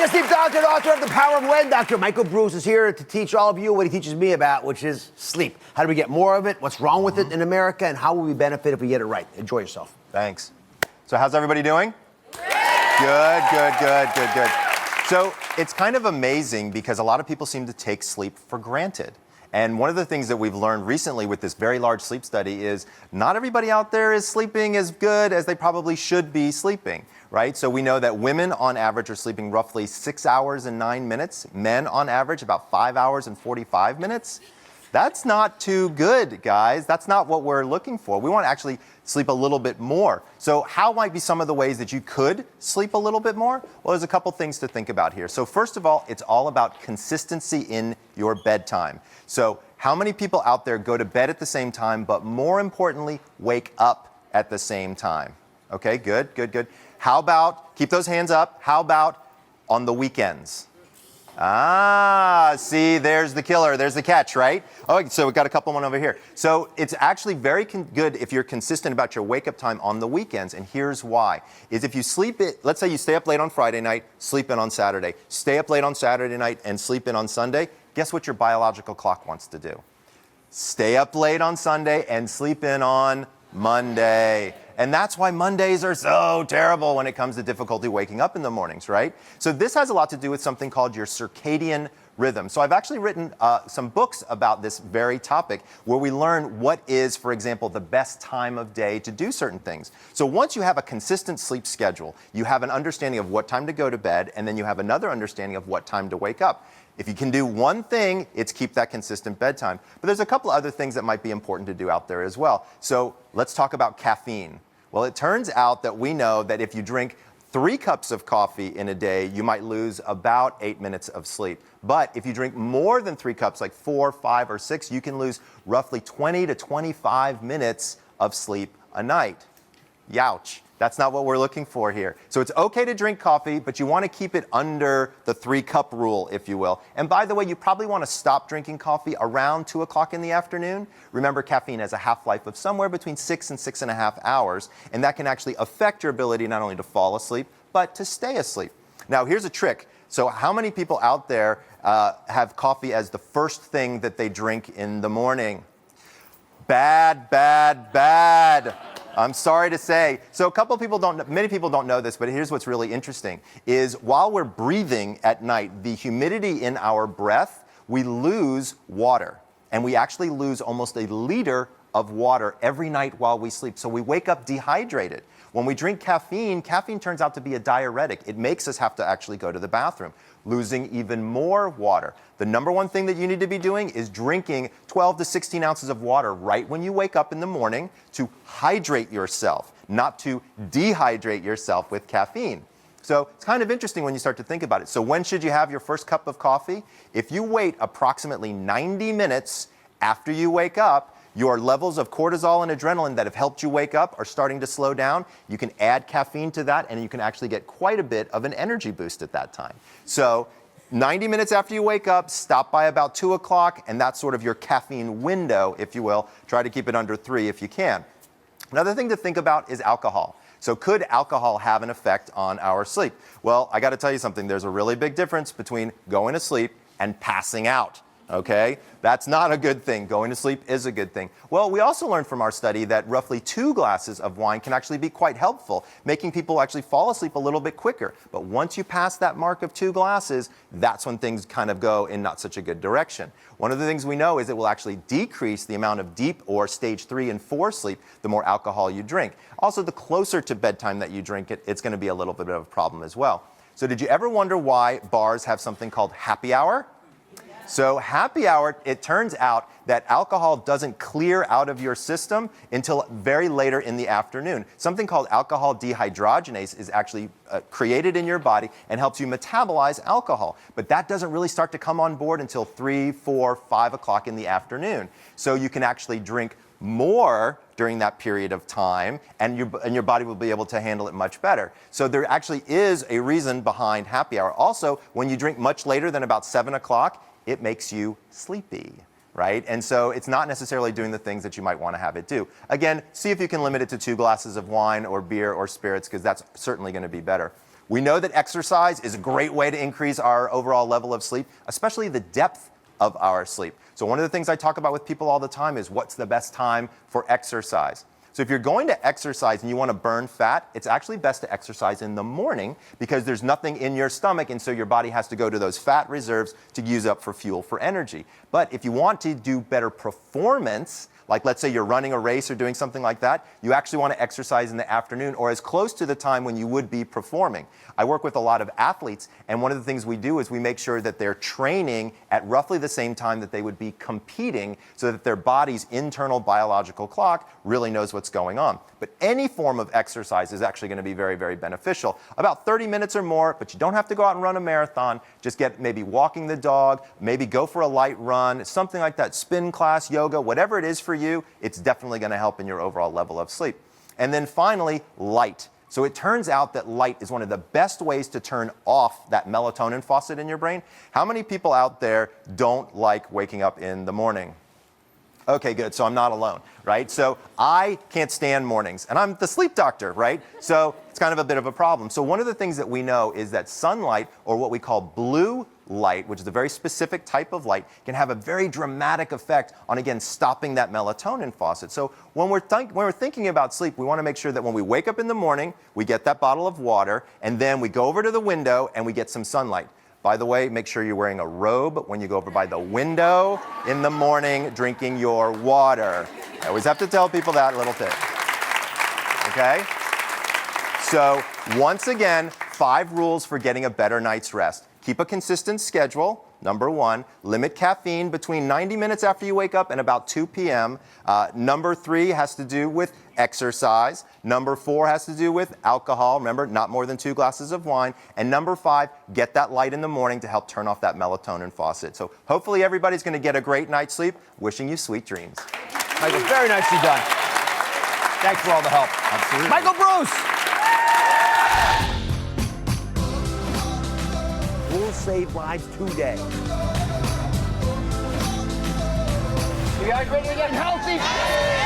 Back to Sleep Doctor, author of The Power of When. Dr. Michael Breus is here to teach all of you what he teaches me about, which is sleep. How do we get more of it? What's wrong with it in America? And how will we benefit if we get it right? Enjoy yourself. Thanks. So how's everybody doing? Good. So it's kind of amazing because a lot of people seem to take sleep for granted. And one of the things that we've learned recently with this very large sleep study is not everybody out there is sleeping as good as they probably should be sleeping, right? So we know that women on average are sleeping roughly 6 hours and 9 minutes. Men on average about 5 hours and 45 minutes. That's not too good, guys. That's not what we're looking for. We want to actually sleep a little bit more. So how might be some of the ways that you could sleep a little bit more? Well, there's a couple things to think about here. So first of all, it's all about consistency in your bedtime. So how many people out there go to bed at the same time, but more importantly, wake up at the same time? Okay, good. How about, keep those hands up, how about on the weekends? See, there's the killer. There's the catch, right? Oh, so we've got a couple one over here. So it's actually very good if you're consistent about your wake-up time on the weekends, and here's why. Is if you sleep it, let's say you stay up late on Friday night, sleep in on Saturday. Stay up late on Saturday night and sleep in on Sunday. Guess what your biological clock wants to do? Stay up late on Sunday and sleep in on Monday. And that's why Mondays are so terrible when it comes to difficulty waking up in the mornings, right? So this has a lot to do with something called your circadian rhythm. So I've actually written some books about this very topic where we learn what is, for example, the best time of day to do certain things. So once you have a consistent sleep schedule, you have an understanding of what time to go to bed, and then you have another understanding of what time to wake up. If you can do one thing, it's keep that consistent bedtime. But there's a couple other things that might be important to do out there as well. So let's talk about caffeine. Well, it turns out that we know that if you drink 3 cups of coffee in a day, you might lose about 8 minutes of sleep. But if you drink more than 3 cups, like 4, 5, or 6, you can lose roughly 20 to 25 minutes of sleep a night. Youch. That's not what we're looking for here. So it's okay to drink coffee, but you want to keep it under the 3-cup rule, if you will. And by the way, you probably want to stop drinking coffee around 2 o'clock in the afternoon. Remember, caffeine has a half-life of somewhere between 6 and 6.5 hours, and that can actually affect your ability not only to fall asleep, but to stay asleep. Now, here's a trick. So how many people out there have coffee as the first thing that they drink in the morning? Bad. I'm sorry to say. So many people don't know this, but here's what's really interesting, is while we're breathing at night, the humidity in our breath, we lose water. And we actually lose almost a liter of water every night while we sleep. So we wake up dehydrated. When we drink caffeine, caffeine turns out to be a diuretic. It makes us have to actually go to the bathroom, losing even more water. The number one thing that you need to be doing is drinking 12 to 16 ounces of water right when you wake up in the morning to hydrate yourself, not to dehydrate yourself with caffeine. So it's kind of interesting when you start to think about it. So when should you have your first cup of coffee? If you wait approximately 90 minutes after you wake up, your levels of cortisol and adrenaline that have helped you wake up are starting to slow down. You can add caffeine to that, and you can actually get quite a bit of an energy boost at that time. So 90 minutes after you wake up, stop by about 2 o'clock, and that's sort of your caffeine window, if you will. Try to keep it under 3 if you can. Another thing to think about is alcohol. So could alcohol have an effect on our sleep? Well, I got to tell you something. There's a really big difference between going to sleep and passing out. Okay? That's not a good thing. Going to sleep is a good thing. Well, we also learned from our study that roughly 2 glasses of wine can actually be quite helpful, making people actually fall asleep a little bit quicker. But once you pass that mark of 2 glasses, that's when things kind of go in not such a good direction. One of the things we know is it will actually decrease the amount of deep or stage 3 and 4 sleep the more alcohol you drink. Also, the closer to bedtime that you drink it, it's going to be a little bit of a problem as well. So did you ever wonder why bars have something called happy hour? So happy hour, it turns out that alcohol doesn't clear out of your system until very later in the afternoon. Something called alcohol dehydrogenase is actually created in your body and helps you metabolize alcohol. But that doesn't really start to come on board until 3, 4, 5 o'clock in the afternoon. So you can actually drink more during that period of time, and your body will be able to handle it much better. So there actually is a reason behind happy hour. Also, when you drink much later than about 7 o'clock, it makes you sleepy, right? And so it's not necessarily doing the things that you might want to have it do. Again, see if you can limit it to 2 glasses of wine or beer or spirits, because that's certainly going to be better. We know that exercise is a great way to increase our overall level of sleep, especially the depth of our sleep. So one of the things I talk about with people all the time is what's the best time for exercise. So if you're going to exercise and you want to burn fat, it's actually best to exercise in the morning because there's nothing in your stomach, and so your body has to go to those fat reserves to use up for fuel for energy. But if you want to do better performance, like let's say you're running a race or doing something like that, you actually want to exercise in the afternoon or as close to the time when you would be performing. I work with a lot of athletes, and one of the things we do is we make sure that they're training at roughly the same time that they would be competing so that their body's internal biological clock really knows what's going on. But any form of exercise is actually going to be very, very beneficial. About 30 minutes or more, but you don't have to go out and run a marathon. Just get maybe walking the dog, maybe go for a light run, something like that, spin class, yoga, whatever it is for you, it's definitely going to help in your overall level of sleep. And then finally, light. So it turns out that light is one of the best ways to turn off that melatonin faucet in your brain. How many people out there don't like waking up in the morning? Okay, good, so I'm not alone, right? So I can't stand mornings, and I'm the sleep doctor, right? So it's kind of a bit of a problem. So one of the things that we know is that sunlight, or what we call blue light, which is a very specific type of light, can have a very dramatic effect on, again, stopping that melatonin faucet. So when we're thinking about sleep, we want to make sure that when we wake up in the morning, we get that bottle of water, and then we go over to the window and we get some sunlight. By the way, make sure you're wearing a robe when you go over by the window in the morning drinking your water. I always have to tell people that little tip. Okay? So once again, 5 rules for getting a better night's rest. Keep a consistent schedule. Number 1, limit caffeine between 90 minutes after you wake up and about 2 p.m. Number 3 has to do with exercise. Number 4 has to do with alcohol. Remember, not more than 2 glasses of wine. And number 5, get that light in the morning to help turn off that melatonin faucet. So hopefully everybody's going to get a great night's sleep. Wishing you sweet dreams. Michael, very nicely done. Thanks for all the help. Absolutely. Michael Breus. Will save lives today. You guys ready to get healthy?